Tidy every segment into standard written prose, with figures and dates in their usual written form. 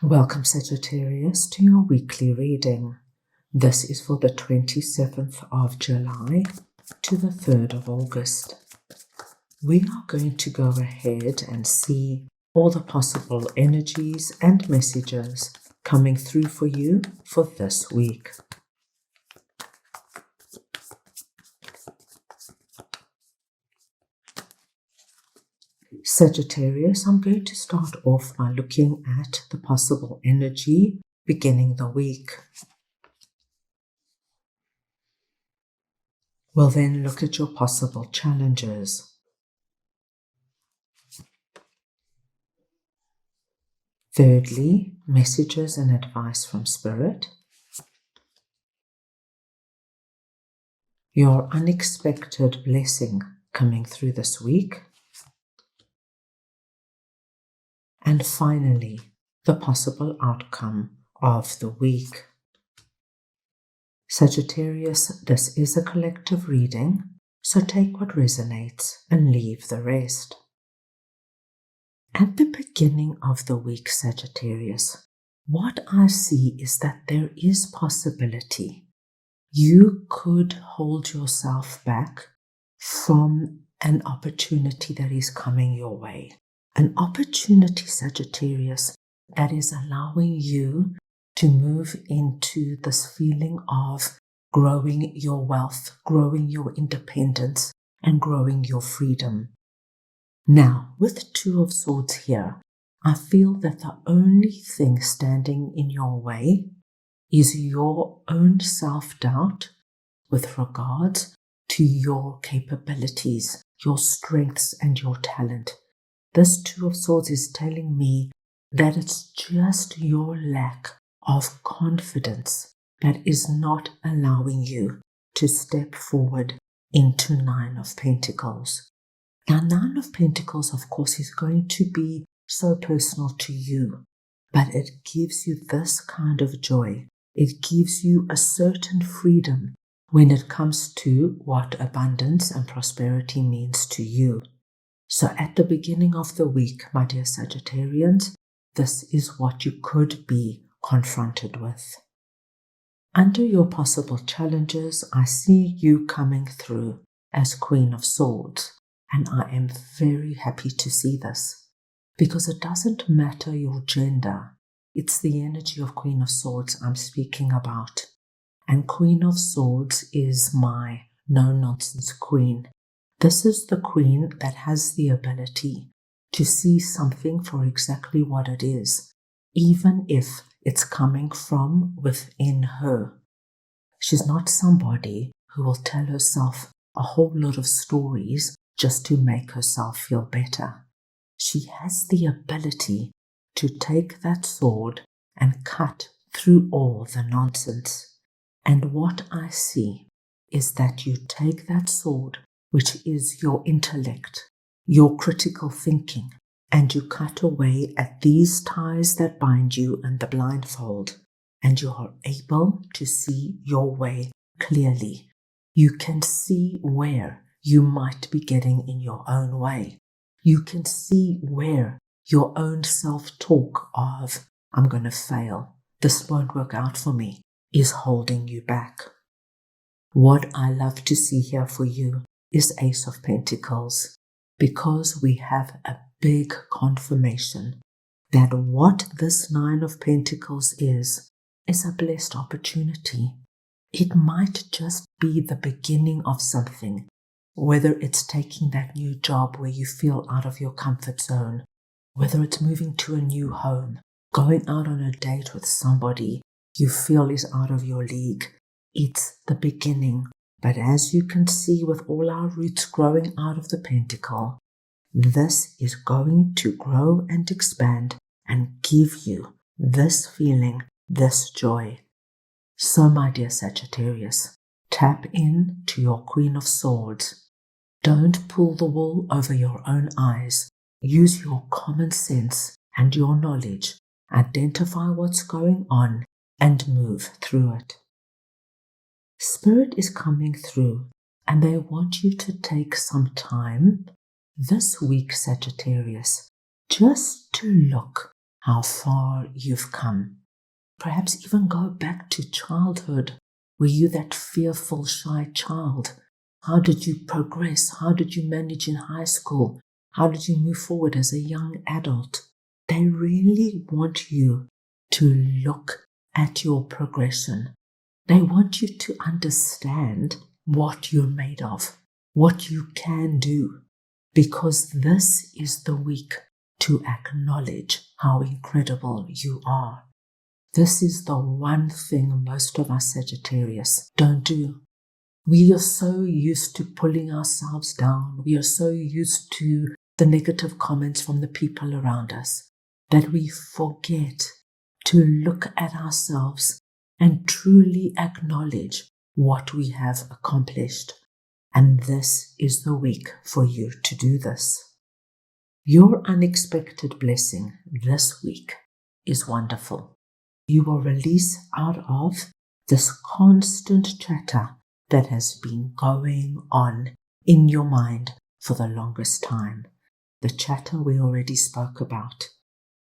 Welcome, Sagittarius, to your weekly reading. This is for the 27th of July to the 3rd of August. We are going to go ahead and see all the possible energies and messages coming through for you for this week. Sagittarius, I'm going to start off by looking at the possible energy beginning the week. We'll then look at your possible challenges. Thirdly, messages and advice from Spirit. Your unexpected blessing coming through this week. And finally, the possible outcome of the week. Sagittarius, this is a collective reading, so take what resonates and leave the rest. At the beginning of the week, Sagittarius, what I see is that there is possibility. You could hold yourself back from an opportunity that is coming your way. An opportunity, Sagittarius, that is allowing you to move into this feeling of growing your wealth, growing your independence, and growing your freedom. Now, with Two of Swords here, I feel that the only thing standing in your way is your own self-doubt with regards to your capabilities, your strengths, and your talent. This Two of Swords is telling me that it's just your lack of confidence that is not allowing you to step forward into Nine of Pentacles. Now, Nine of Pentacles, of course, is going to be so personal to you, but it gives you this kind of joy. It gives you a certain freedom when it comes to what abundance and prosperity means to you. So at the beginning of the week, my dear Sagittarians, this is what you could be confronted with. Under your possible challenges, I see you coming through as Queen of Swords, and I am very happy to see this, because it doesn't matter your gender. It's the energy of Queen of Swords I'm speaking about. And Queen of Swords is my no-nonsense queen. This is the queen that has the ability to see something for exactly what it is, even if it's coming from within her. She's not somebody who will tell herself a whole lot of stories just to make herself feel better. She has the ability to take that sword and cut through all the nonsense. And what I see is that you take that sword, which is your intellect, your critical thinking, and you cut away at these ties that bind you and the blindfold, and you are able to see your way clearly. You can see where you might be getting in your own way. You can see where your own self-talk of, I'm going to fail, this won't work out for me, is holding you back. What I love to see here for you is Ace of Pentacles, because we have a big confirmation that what this Nine of Pentacles is a blessed opportunity. It might just be the beginning of something, whether it's taking that new job where you feel out of your comfort zone, whether it's moving to a new home, going out on a date with somebody you feel is out of your league. It's the beginning. But as you can see with all our roots growing out of the pentacle, this is going to grow and expand and give you this feeling, this joy. So, my dear Sagittarius, tap in to your Queen of Swords. Don't pull the wool over your own eyes. Use your common sense and your knowledge. Identify what's going on and move through it. Spirit is coming through, and they want you to take some time this week, Sagittarius, just to look how far you've come. Perhaps even go back to childhood. Were you that fearful, shy child? How did you progress? How did you manage in high school? How did you move forward as a young adult? They really want you to look at your progression. They want you to understand what you're made of, what you can do, because this is the week to acknowledge how incredible you are. This is the one thing most of us Sagittarius don't do. We are so used to pulling ourselves down. We are so used to the negative comments from the people around us that we forget to look at ourselves and truly acknowledge what we have accomplished. And this is the week for you to do this. Your unexpected blessing this week is wonderful. You will release out of this constant chatter that has been going on in your mind for the longest time. The chatter we already spoke about.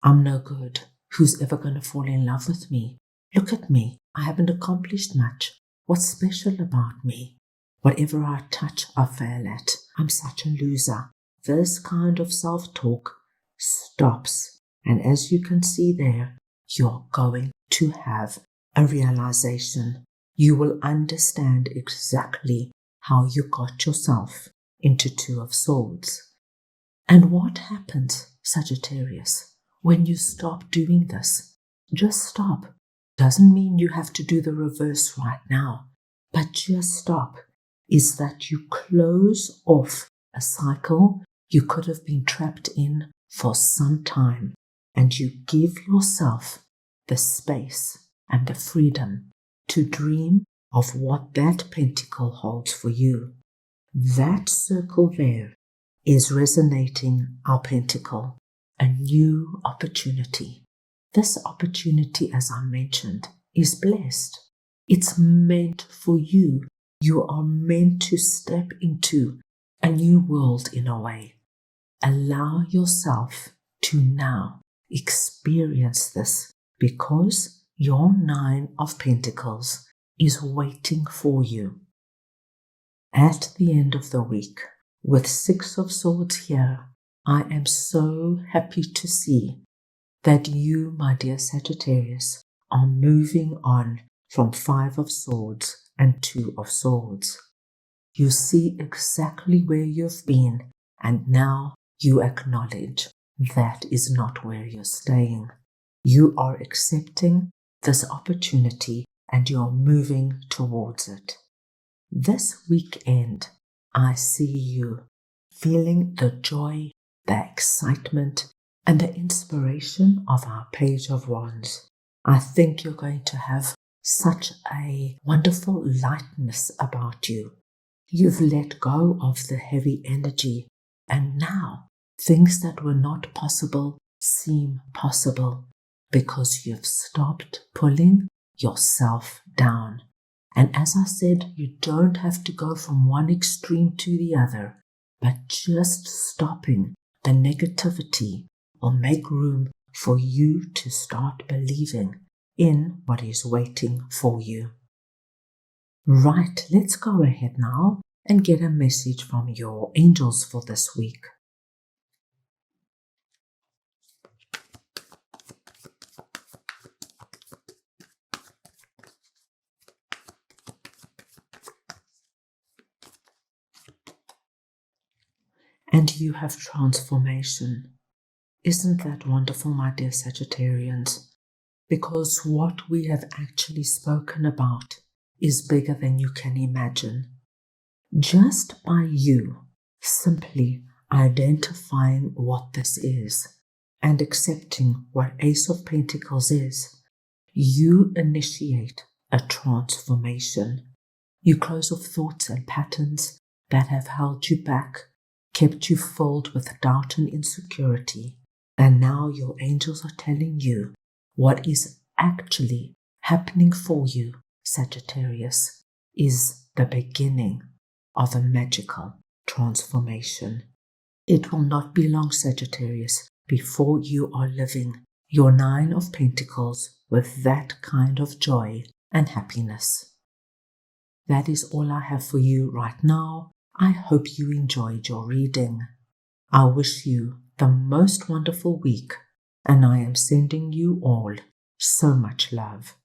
I'm no good. Who's ever going to fall in love with me? Look at me. I haven't accomplished much. What's special about me? Whatever I touch, I fail at. I'm such a loser. This kind of self-talk stops. And as you can see there, you're going to have a realization. You will understand exactly how you got yourself into Two of Swords. And what happens, Sagittarius, when you stop doing this? Just stop. Doesn't mean you have to do the reverse right now, but just stop. Is that you close off a cycle you could have been trapped in for some time, and you give yourself the space and the freedom to dream of what that pentacle holds for you. That circle there is resonating our pentacle, a new opportunity. This opportunity, as I mentioned, is blessed. It's meant for you. You are meant to step into a new world in a way. Allow yourself to now experience this, because your Nine of Pentacles is waiting for you. At the end of the week, with Six of Swords here, I am so happy to see that you, my dear Sagittarius, are moving on from Five of Swords and Two of Swords. You see exactly where you've been, and now you acknowledge that is not where you're staying. You are accepting this opportunity and you're moving towards it. This weekend, I see you feeling the joy, the excitement, and the inspiration of our Page of Wands. I think you're going to have such a wonderful lightness about you. You've let go of the heavy energy, and now things that were not possible seem possible because you've stopped pulling yourself down. And as I said, you don't have to go from one extreme to the other, but just stopping the negativity will make room for you to start believing in what is waiting for you. Right, let's go ahead now and get a message from your angels for this week. And you have transformation. Isn't that wonderful, my dear Sagittarians? Because what we have actually spoken about is bigger than you can imagine. Just by you simply identifying what this is and accepting what Ace of Pentacles is, you initiate a transformation. You close off thoughts and patterns that have held you back, kept you filled with doubt and insecurity, and now your angels are telling you what is actually happening for you, Sagittarius, is the beginning of a magical transformation. It will not be long, Sagittarius, before you are living your Nine of Pentacles with that kind of joy and happiness. That is all I have for you right now. I hope you enjoyed your reading. I wish you the most wonderful week, and I am sending you all so much love.